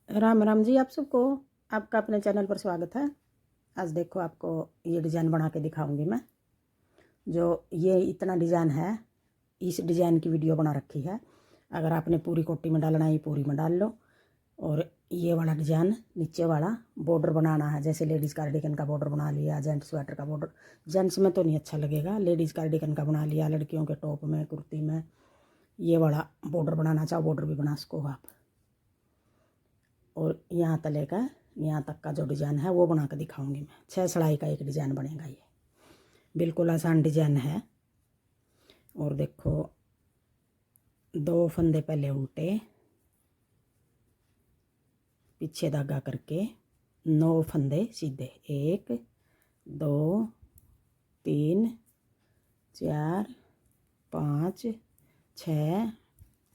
राम राम जी आप सबको। आपका अपने चैनल पर स्वागत है। आज देखो आपको ये डिज़ाइन बना के दिखाऊंगी मैं। जो ये इतना डिज़ाइन है, इस डिज़ाइन की वीडियो बना रखी है। अगर आपने पूरी कोटी में डालना है पूरी में डाल लो। और ये वाला डिज़ाइन नीचे वाला बॉर्डर बनाना है, जैसे लेडीज़ कार्डिगन का बॉर्डर बना लिया, जेंट्स स्वेटर का बॉर्डर। जेंट्स में तो नहीं अच्छा लगेगा, लेडीज़ कार्डिगन का बना लिया, लड़कियों के टॉप में कुर्ती में ये वाला बॉर्डर बनाना चाहो बॉर्डर भी बना सको आप। और यहाँ तले का यहाँ तक का जो डिज़ाइन है वो बना कर दिखाऊंगी मैं। 6 सिलाई का एक डिज़ाइन बनेगा, ये बिल्कुल आसान डिज़ाइन है। और देखो 2 फंदे पहले उल्टे, पीछे धागा करके 9 फंदे सीधे, 1 2 3 4 5 6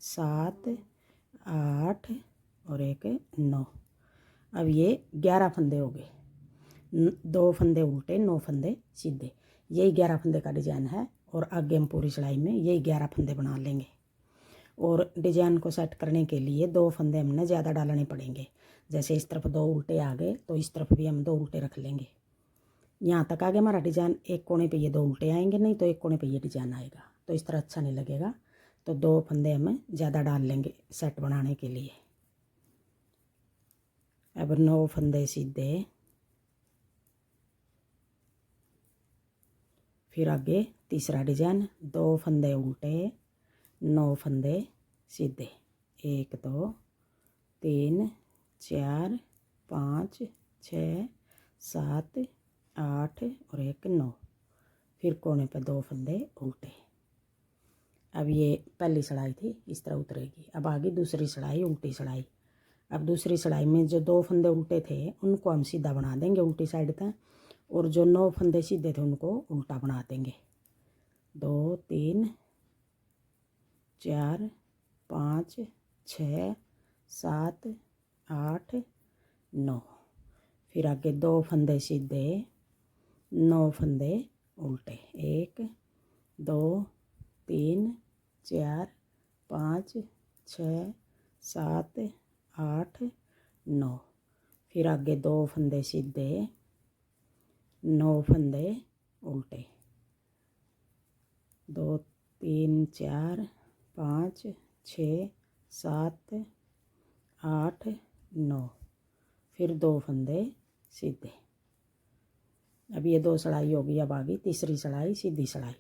7 8 और एक 9। अब ये 11 फंदे हो गए। 2 फंदे उल्टे, 9 फंदे सीधे, यही 11 फंदे का डिज़ाइन है। और आगे हम पूरी सिलाई में यही 11 फंदे बना लेंगे। और डिज़ाइन को सेट करने के लिए 2 फंदे हमने ज़्यादा डालने पड़ेंगे। जैसे इस तरफ 2 उल्टे आ गए तो इस तरफ भी हम 2 उल्टे रख लेंगे। यहाँ तक आगे हमारा डिज़ाइन, एक कोने पे ये 2 उल्टे आएंगे, नहीं तो एक कोने पे ये डिज़ाइन आएगा, तो इस तरह अच्छा नहीं लगेगा। तो 2 फंदे हमें ज़्यादा डाल लेंगे सेट बनाने के लिए। अब 9 फंदे सीधे, फिर आगे तीसरा डिज़ाइन, 2 फंदे उल्टे, 9 फंदे सीधे, 1 2 3 4 5 6 7 8 और एक 9। फिर कोने पे 2 फंदे उल्टे। अब ये पहली सिलाई थी, इस तरह उतरेगी। अब आगे दूसरी सिलाई, उल्टी सिलाई। अब दूसरी सिलाई में जो 2 फंदे उल्टे थे उनको हम सीधा बना देंगे उल्टी साइड तक, और जो 9 फंदे सीधे थे उनको उल्टा बना देंगे। 2 3 4 5 6 7 8 9। फिर आगे 2 फंदे सीधे, 9 फंदे उल्टे, 1 2 3 4 5 6 7 8 9। फिर आगे 2 फंदे सीधे, 9 फंदे उल्टे, 2 3 4 5 6 7 8 9। फिर 2 फंदे सीधे। अब ये 2 सिलाई होगी। अब आगे तीसरी सिलाई, सीधी सिलाई।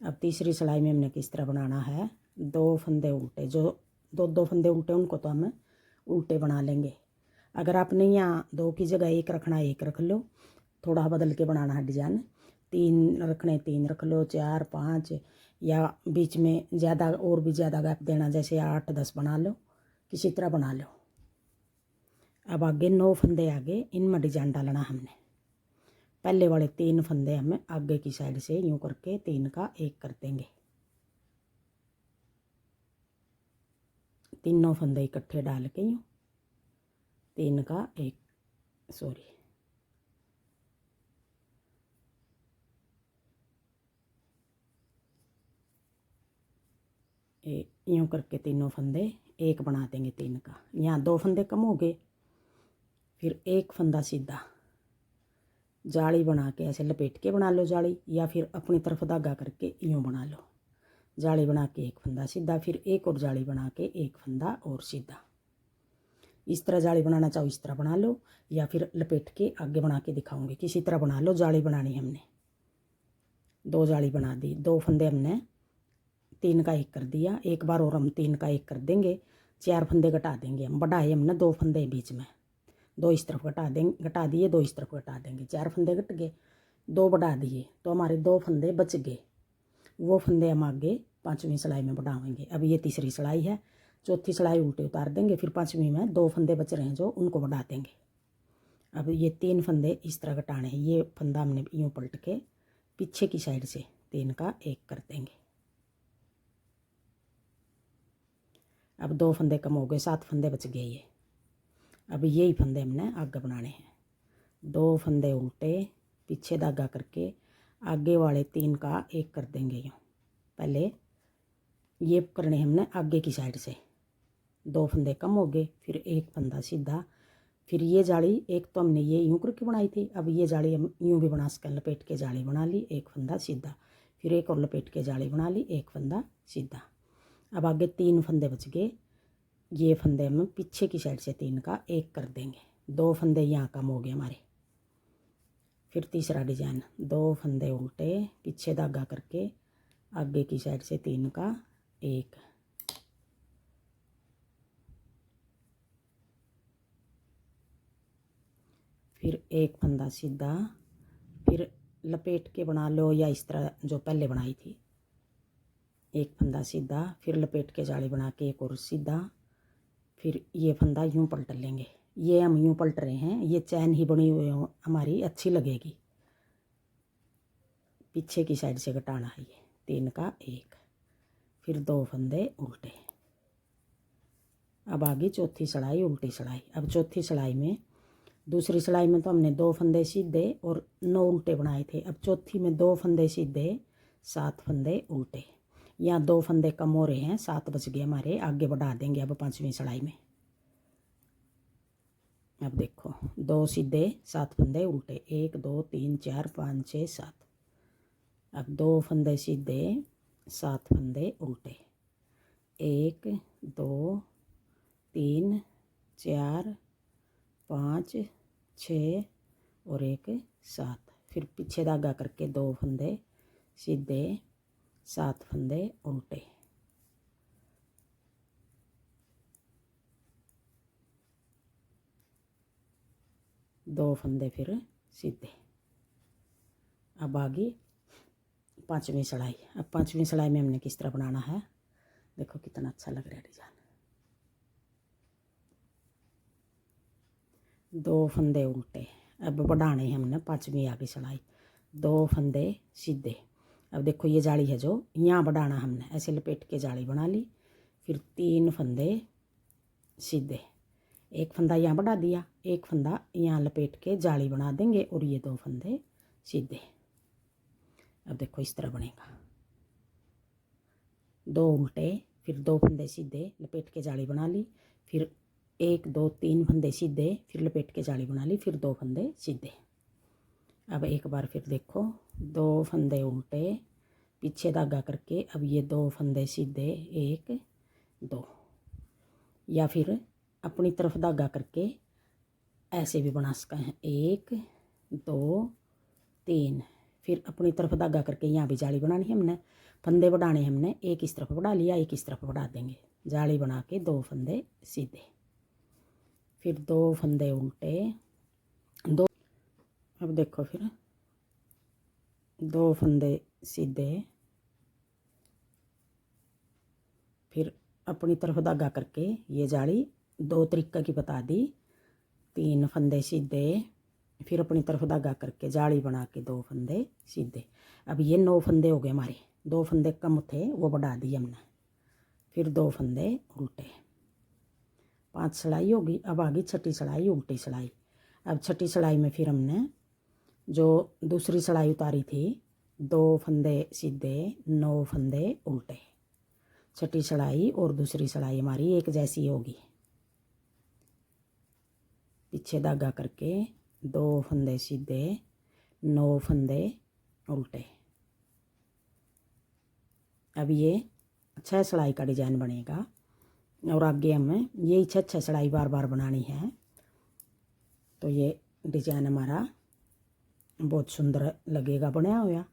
अब तीसरी सिलाई में हमने किस तरह बनाना है, 2 फंदे उल्टे, जो 2 फंदे उल्टे उनको तो हम उल्टे बना लेंगे। अगर आपने यहाँ 2 की जगह 1 रखना है 1 रख लो, थोड़ा बदल के बनाना है डिज़ाइन। 3 रखने 3 रख लो, 4 5, या बीच में ज़्यादा और भी ज़्यादा गैप देना, जैसे 8 10 बना लो, किसी तरह बना लो। अब आगे 9 फंदे आगे, इनमें डिज़ाइन डालना हमने। पहले वाले 3 फंदे हमें आगे की साइड से यूँ करके 3 का 1 कर देंगे। तीनों फंदे इकट्ठे डाल के यूँ 3 का 1, सॉरी, यूँ करके तीनों फंदे 1 बना देंगे 3 का। यहाँ 2 फंदे कम हो गए। फिर 1 फंदा सीधा जाली बना के ऐसे लपेट के बना लो जाली, या फिर अपनी तरफ धागा करके यूँ बना लो। जाली बना के 1 फंदा सीधा, फिर एक और जाली बना के 1 फंदा और सीधा। इस तरह जाली बनाना चाहो इस तरह बना लो, या फिर लपेट के आगे बना के दिखाऊंगी, किसी तरह बना लो। जाली बनानी हमने, 2 जाली बना दी, 2 फंदे हमने 3 का 1 कर दिया। एक बार और हम 3 का 1 कर देंगे, 4 फंदे घटा देंगे। हम बढ़ाए हमने 2 फंदे बीच में, 2 इस तरफ घटा देंगे, घटा दिए, 2 इस तरफ घटा देंगे, 4 फंदे घट गए, 2 बढ़ा दिए तो हमारे 2 फंदे बच गए। वो फंदे हम आगे 5वीं सिलाई में बढ़ाएंगे। अब ये तीसरी सिलाई है, चौथी सिलाई उल्टे उतार देंगे, फिर 5वीं में 2 फंदे बच रहे हैं जो उनको बढ़ा देंगे। अब ये 3 फंदे इस तरह घटाने हैं। ये फंदा हमने यूँ पलट के पीछे की साइड से 3 का 1 कर देंगे। अब 2 फंदे कम हो गए, 7 फंदे बच गए ये। अब यही फंदे हमने आगे बनाने हैं। 2 फंदे उल्टे, पीछे धागा करके आगे वाले 3 का 1 कर देंगे यूँ। पहले ये करने हमने आगे की साइड से, 2 फंदे कम हो गए, फिर एक फंदा सीधा। फिर ये जाली एक तो हमने ये यूँ करके बनाई थी, अब ये जाली हम यूँ भी बना सकें, लपेट के जाली बना ली, एक फंदा सीधा। फिर एक और लपेट के जाली बना ली, एक फंदा सीधा। अब आगे 3 फंदे बच गए, ये फंदे हम पीछे की साइड से 3 का एक कर देंगे, 2 फंदे यहाँ कम हो गए हमारे। फिर तीसरा डिजाइन, 2 फंदे उल्टे, पीछे धागा करके आगे की साइड से 3 का एक, फिर एक फंदा सीधा, फिर लपेट के बना लो या इस तरह जो पहले बनाई थी, एक फंदा सीधा, फिर लपेट के जाली बना के एक और सीधा। फिर ये फंदा यूँ पलट लेंगे, ये हम यूँ पलट रहे हैं, ये चैन ही बनी हुई हमारी अच्छी लगेगी, पीछे की साइड से घटाना है ये, 3 का एक, फिर 2 फंदे उल्टे। अब आगे चौथी सिलाई उल्टी सिलाई। अब चौथी सिलाई में, दूसरी सिलाई में तो हमने 2 फंदे सीधे और 9 उल्टे बनाए थे, अब चौथी में 2 फंदे सीधे 7 फंदे उल्टे। यहाँ 2 फंदे कम हो रहे हैं, 7 बच गए हमारे, आगे बढ़ा देंगे अब 5वीं सिलाई में। अब देखो 2 सीधे 7 फंदे उल्टे, 1 2 3 4 5 6 7। अब 2 फंदे सीधे 7 फंदे उल्टे, 1 2 3 4 5 6 और एक 7। फिर पीछे धागा करके 2 फंदे सीधे 7 फंदे उल्टे, 2 फंदे फिर सीधे। अब आगे 5वीं सिलाई। अब 5वीं सिलाई में हमने किस तरह बनाना है, देखो कितना अच्छा लग रहा है डिजाइन। 2 फंदे उल्टे, अब बढ़ाने हैं हमने 5वीं आगे सिलाई, 2 फंदे सीधे। अब देखो ये जाली है जो यहाँ बढ़ाना हमने, ऐसे लपेट के जाली बना ली, फिर 3 फंदे सीधे, एक फंदा यहाँ बढ़ा दिया, एक फंदा यहाँ लपेट के जाली बना देंगे और ये 2 फंदे सीधे। अब देखो इस तरह बनेगा, 2 उल्टे, फिर 2 फंदे सीधे, लपेट के जाली बना ली, फिर 1 2 3 फंदे सीधे, फिर लपेट के जाली बना ली, फिर 2 फंदे सीधे। अब एक बार फिर देखो 2 फंदे उल्टे, पीछे धागा करके, अब ये 2 फंदे सीधे, 1 2, या फिर अपनी तरफ धागा करके ऐसे भी बना सकते हैं, 1 2 3, फिर अपनी तरफ धागा करके यहाँ भी जाली बनानी है हमने, फंदे बढ़ाने हमने, एक इस तरफ बढ़ा लिया, एक इस तरफ बढ़ा देंगे, जाली बना के 2 फंदे सीधे, फिर 2 फंदे उल्टे 2। अब देखो फिर 2 फंदे सीधे, फिर अपनी तरफ धागा करके ये जाली 2 तरीके की बता दी, 3 फंदे सीधे, फिर अपनी तरफ धागा करके जाली बना के 2 फंदे सीधे। अब ये 9 फंदे हो गए हमारे, 2 फंदे कम थे वो बढ़ा दिए हमने, फिर 2 फंदे उल्टे, 5 सिलाई होगी। अब आगे छठी सिलाई उल्टी सिलाई। अब छठी सिलाई में फिर हमने जो दूसरी सिलाई उतारी थी, 2 फंदे सीधे 9 फंदे उल्टे, छठी सिलाई और दूसरी सिलाई हमारी एक जैसी होगी, पीछे धागा करके 2 फंदे सीधे 9 फंदे उल्टे। अब ये 6 सिलाई का डिजाइन बनेगा और आगे हमें यही 6 सिलाई बार बार बनानी है, तो ये डिजाइन हमारा बहुत सुंदर लगेगा बनाया हुआ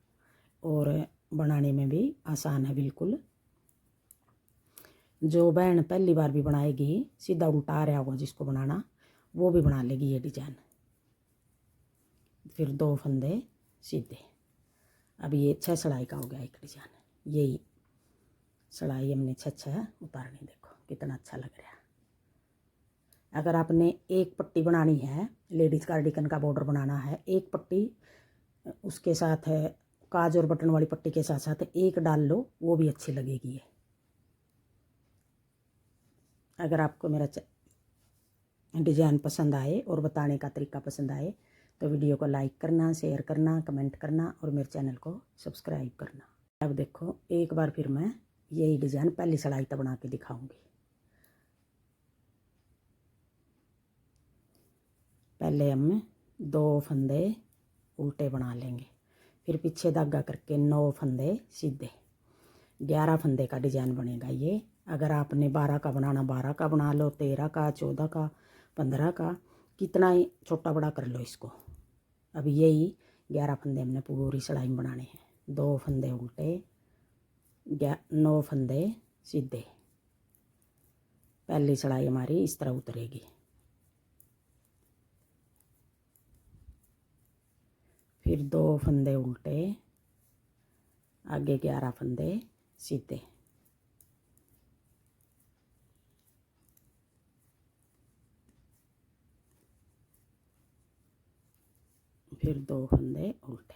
और बनाने में भी आसान है बिल्कुल। जो बहन पहली बार भी बनाएगी, सीधा उल्टा आ रहा होगा जिसको बनाना, वो भी बना लेगी ये डिजाइन। फिर 2 फंदे सीधे। अब ये 6 सिलाई का हो गया एक डिजाइन, यही सिलाई हमने 6 उतारनी, देखो कितना अच्छा लग रहा है। अगर आपने एक पट्टी बनानी है, लेडीज़ कार्डिगन का बॉर्डर बनाना है, एक पट्टी उसके साथ है काज और बटन वाली पट्टी के साथ साथ एक डाल लो, वो भी अच्छी लगेगी ये। अगर आपको मेरा डिज़ाइन पसंद आए और बताने का तरीका पसंद आए तो वीडियो को लाइक करना, शेयर करना, कमेंट करना और मेरे चैनल को सब्सक्राइब करना। अब देखो एक बार फिर मैं यही डिज़ाइन पहली सिलाई तक बना के दिखाऊंगी। पहले हम 2 फंदे उल्टे बना लेंगे, फिर पीछे धागा करके 9 फंदे सीधे। 11 फंदे का डिज़ाइन बनेगा ये। अगर आपने 12 का बनाना 12 का बना लो, 13 का, 14 का, 15 का, कितना ही छोटा बड़ा कर लो इसको। अब यही 11 फंदे हमने पूरी सिलाई में बनाने हैं। 2 फंदे उल्टे, 9 फंदे सीधे। पहली सिलाई हमारी इस तरह उतरेगी, फिर 2 फंदे उल्टे, आगे 11 फंदे सीधे, फिर 2 फंदे उल्टे।